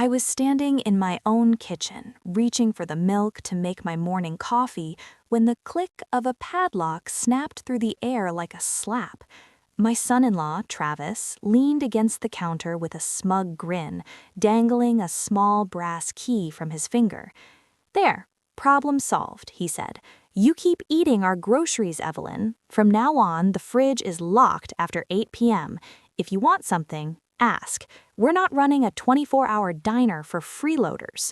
I was standing in my own kitchen, reaching for the milk to make my morning coffee, when the click of a padlock snapped through the air like a slap. My son-in-law, Travis, leaned against the counter with a smug grin, dangling a small brass key from his finger. "There, problem solved," he said. "You keep eating our groceries, Evelyn. From now on, the fridge is locked after 8 p.m. If you want something, ask. We're not running a 24-hour diner for freeloaders."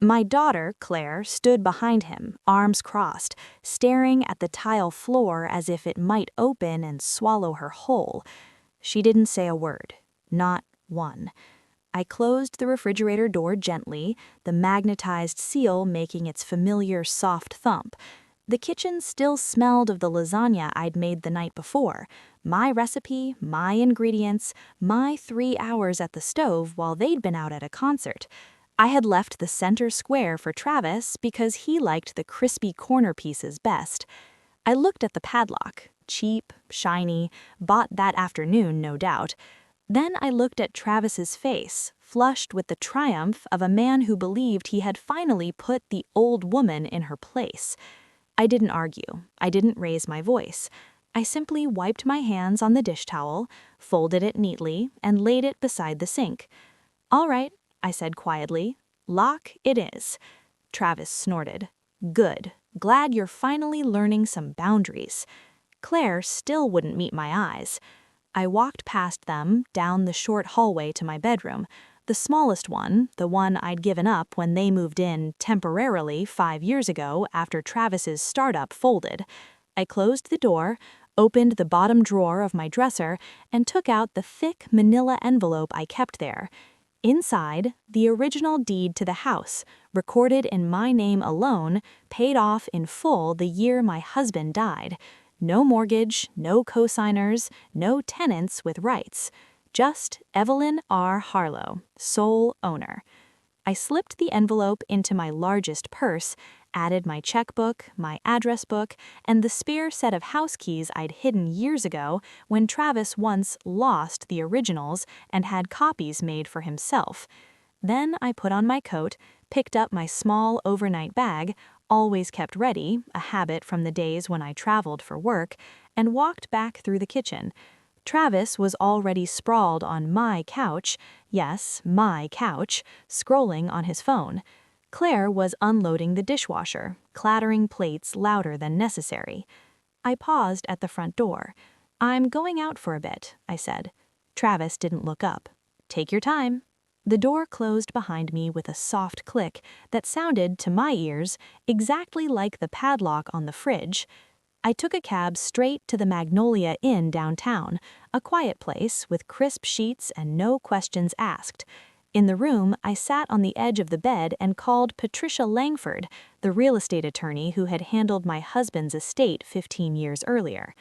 My daughter, Claire, stood behind him, arms crossed, staring at the tile floor as if it might open and swallow her whole. She didn't say a word, not one. I closed the refrigerator door gently, the magnetized seal making its familiar soft thump. The kitchen still smelled of the lasagna I'd made the night before. My recipe, my ingredients, my 3 hours at the stove while they'd been out at a concert. I had left the center square for Travis because he liked the crispy corner pieces best. I looked at the padlock, cheap, shiny, bought that afternoon, no doubt. Then I looked at Travis's face, flushed with the triumph of a man who believed he had finally put the old woman in her place. I didn't argue. I didn't raise my voice. I simply wiped my hands on the dish towel, folded it neatly, and laid it beside the sink. "All right," I said quietly. "Lock it is." Travis snorted. "Good. Glad you're finally learning some boundaries." Claire still wouldn't meet my eyes. I walked past them, down the short hallway to my bedroom, the smallest one, the one I'd given up when they moved in temporarily 5 years ago after Travis's startup folded. I closed the door, opened the bottom drawer of my dresser, and took out the thick manila envelope I kept there. Inside, the original deed to the house, recorded in my name alone, paid off in full the year my husband died. No mortgage, no cosigners, no tenants with rights. Just Evelyn R. Harlow, sole owner. I slipped the envelope into my largest purse, added my checkbook, my address book, and the spare set of house keys I'd hidden years ago when Travis once lost the originals and had copies made for himself. Then I put on my coat, picked up my small overnight bag, always kept ready, a habit from the days when I traveled for work, and walked back through the kitchen. Travis was already sprawled on my couch, yes, my couch, scrolling on his phone. Claire was unloading the dishwasher, clattering plates louder than necessary. I paused at the front door. "I'm going out for a bit," I said. Travis didn't look up. "Take your time." The door closed behind me with a soft click that sounded, to my ears, exactly like the padlock on the fridge. I took a cab straight to the Magnolia Inn downtown, a quiet place with crisp sheets and no questions asked. In the room, I sat on the edge of the bed and called Patricia Langford, the real estate attorney who had handled my husband's estate 15 years earlier.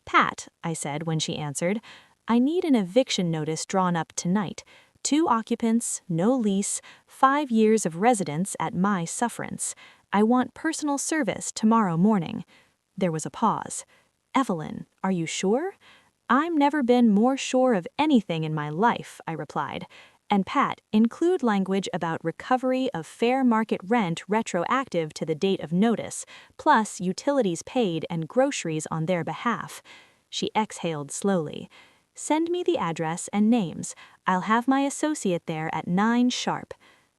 "Pat," I said when she answered, "I need an eviction notice drawn up tonight. 2 occupants, no lease, 5 years of residence at my sufferance. I want personal service tomorrow morning." There was a pause. "Evelyn, are you sure?" "I've never been more sure of anything in my life," I replied. "And Pat, include language about recovery of fair market rent retroactive to the date of notice, plus utilities paid and groceries on their behalf." She exhaled slowly. "Send me the address and names. I'll have my associate there at 9 sharp."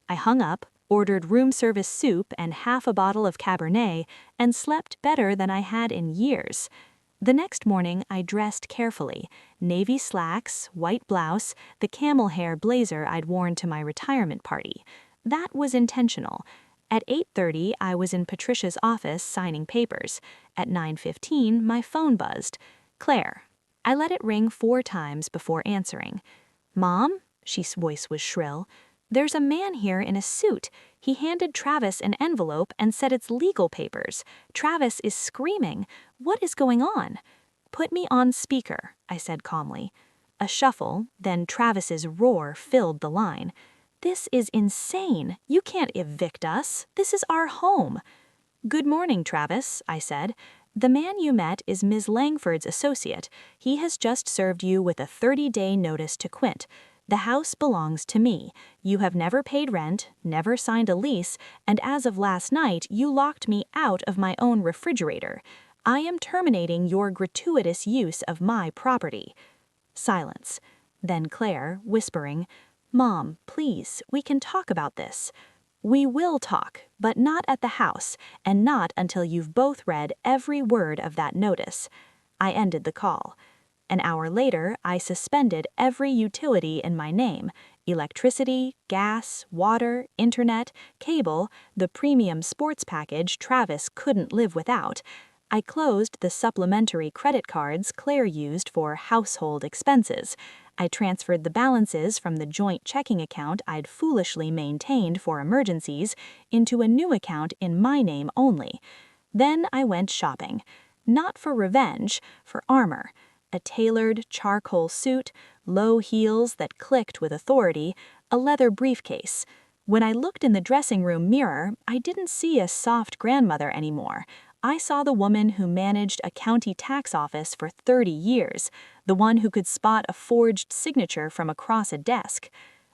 I hung up, ordered room service soup and half a bottle of Cabernet, and slept better than I had in years. The next morning I dressed carefully. Navy slacks, white blouse, the camel hair blazer I'd worn to my retirement party. That was intentional. At 8:30 I was in Patricia's office signing papers. At 9:15 my phone buzzed. "Claire." I let it ring 4 times before answering. "Mom?" She's voice was shrill. "There's a man here in a suit. He handed Travis an envelope and said it's legal papers. Travis is screaming. What is going on?" "Put me on speaker," I said calmly. A shuffle, then Travis's roar filled the line. "This is insane. You can't evict us. This is our home." "Good morning, Travis," I said. "The man you met is Ms. Langford's associate. He has just served you with a 30-day notice to quit. The house belongs to me. You have never paid rent, never signed a lease, and as of last night, you locked me out of my own refrigerator. I am terminating your gratuitous use of my property." Silence. Then Claire, whispering, "Mom, please, we can talk about this." "We will talk, but not at the house, and not until you've both read every word of that notice." I ended the call. An hour later, I suspended every utility in my name: electricity, gas, water, internet, cable, the premium sports package Travis couldn't live without. I closed the supplementary credit cards Claire used for household expenses. I transferred the balances from the joint checking account I'd foolishly maintained for emergencies into a new account in my name only. Then I went shopping. Not for revenge, for armor. A tailored charcoal suit, low heels that clicked with authority, a leather briefcase. When I looked in the dressing room mirror, I didn't see a soft grandmother anymore. I saw the woman who managed a county tax office for 30 years, the one who could spot a forged signature from across a desk.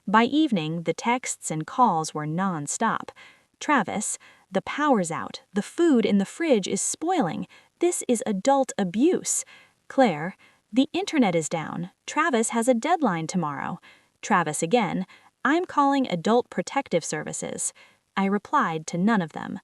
By evening, the texts and calls were non-stop. "Travis, the power's out. The food in the fridge is spoiling. This is adult abuse." Claire, "The internet is down. Travis has a deadline tomorrow." Travis again, "I'm calling Adult Protective Services." I replied to none of them.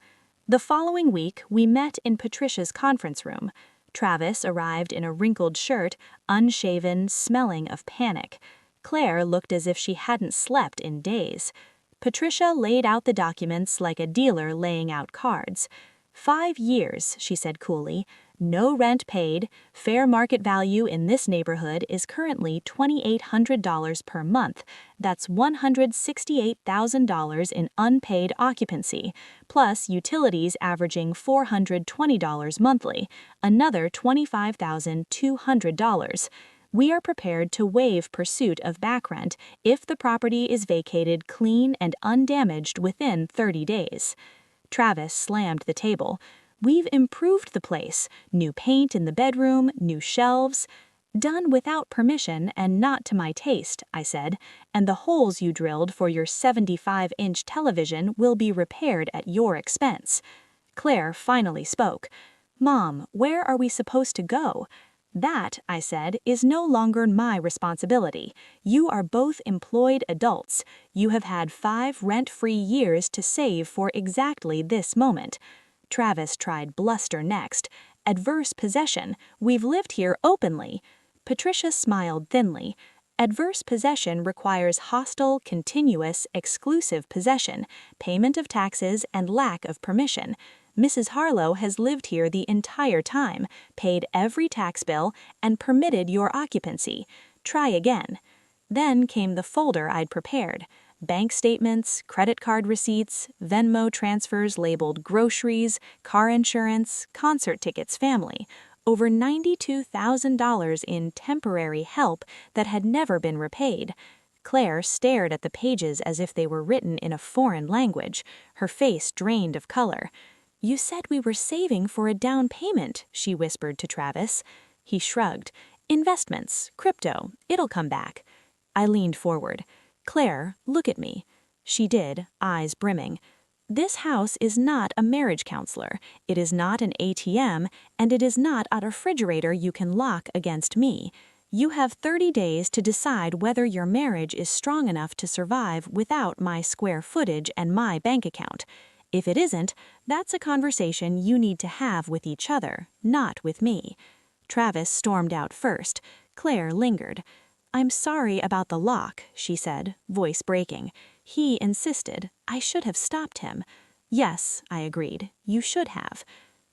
The following week, we met in Patricia's conference room. Travis arrived in a wrinkled shirt, unshaven, smelling of panic. Claire looked as if she hadn't slept in days. Patricia laid out the documents like a dealer laying out cards. 5 years, she said coolly. No rent paid. Fair market value in this neighborhood is currently $2,800 per month. That's $168,000 in unpaid occupancy, plus utilities averaging $420 monthly, another $25,200. We are prepared to waive pursuit of back rent if the property is vacated clean and undamaged within 30 days. Travis slammed the table. "We've improved the place. New paint in the bedroom, new shelves." "Done without permission and not to my taste," I said, "and the holes you drilled for your 75-inch television will be repaired at your expense." Claire finally spoke. "Mom, where are we supposed to go?" "That," I said, "is no longer my responsibility. You are both employed adults. You have had 5 rent-free years to save for exactly this moment." Travis tried bluster next. "Adverse possession. We've lived here openly." Patricia smiled thinly. "Adverse possession requires hostile, continuous, exclusive possession, payment of taxes, and lack of permission. Mrs. Harlow has lived here the entire time, paid every tax bill, and permitted your occupancy. Try again." Then came the folder I'd prepared. Bank statements, credit card receipts, Venmo transfers labeled groceries, car insurance, concert tickets family. Over $92,000 in temporary help that had never been repaid. Claire stared at the pages as if they were written in a foreign language, her face drained of color. "You said we were saving for a down payment," she whispered to Travis. He shrugged. "Investments, crypto, it'll come back." I leaned forward. "Claire, look at me." She did, eyes brimming. "This house is not a marriage counselor. It is not an ATM, and it is not a refrigerator you can lock against me. You have 30 days to decide whether your marriage is strong enough to survive without my square footage and my bank account. If it isn't, that's a conversation you need to have with each other, not with me." Travis stormed out first. Claire lingered. "I'm sorry about the lock," she said, voice breaking. "He insisted. I should have stopped him." "Yes," I agreed, "you should have."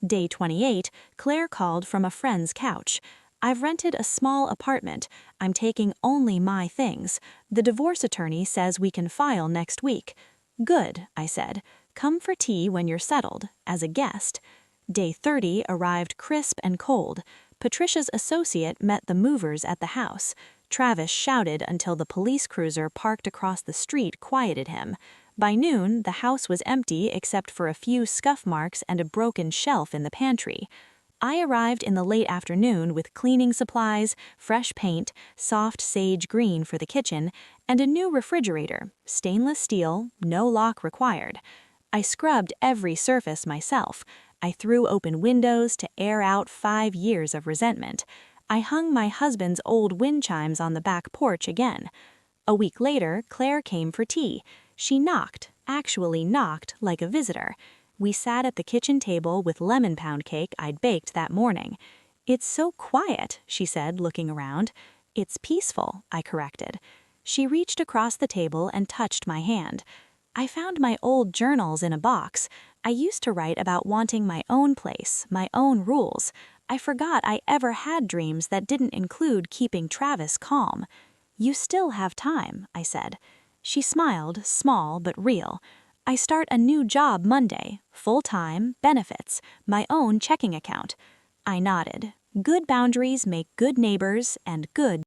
Day 28, Claire called from a friend's couch. "I've rented a small apartment. I'm taking only my things. The divorce attorney says we can file next week." "Good," I said. "Come for tea when you're settled, as a guest." Day 30 arrived crisp and cold. Patricia's associate met the movers at the house. Travis shouted until the police cruiser parked across the street quieted him. By noon, the house was empty except for a few scuff marks and a broken shelf in the pantry. I arrived in the late afternoon with cleaning supplies, fresh paint, soft sage green for the kitchen, and a new refrigerator, stainless steel, no lock required. I scrubbed every surface myself. I threw open windows to air out 5 years of resentment. I hung my husband's old wind chimes on the back porch again. A week later, Claire came for tea. She knocked, actually knocked, like a visitor. We sat at the kitchen table with lemon pound cake I'd baked that morning. "It's so quiet," she said, looking around. "It's peaceful," I corrected. She reached across the table and touched my hand. "I found my old journals in a box. I used to write about wanting my own place, my own rules. I forgot I ever had dreams that didn't include keeping Travis calm." "You still have time," I said. She smiled, small but real. "I start a new job Monday, full-time, benefits, my own checking account." I nodded. Good boundaries make good neighbors and good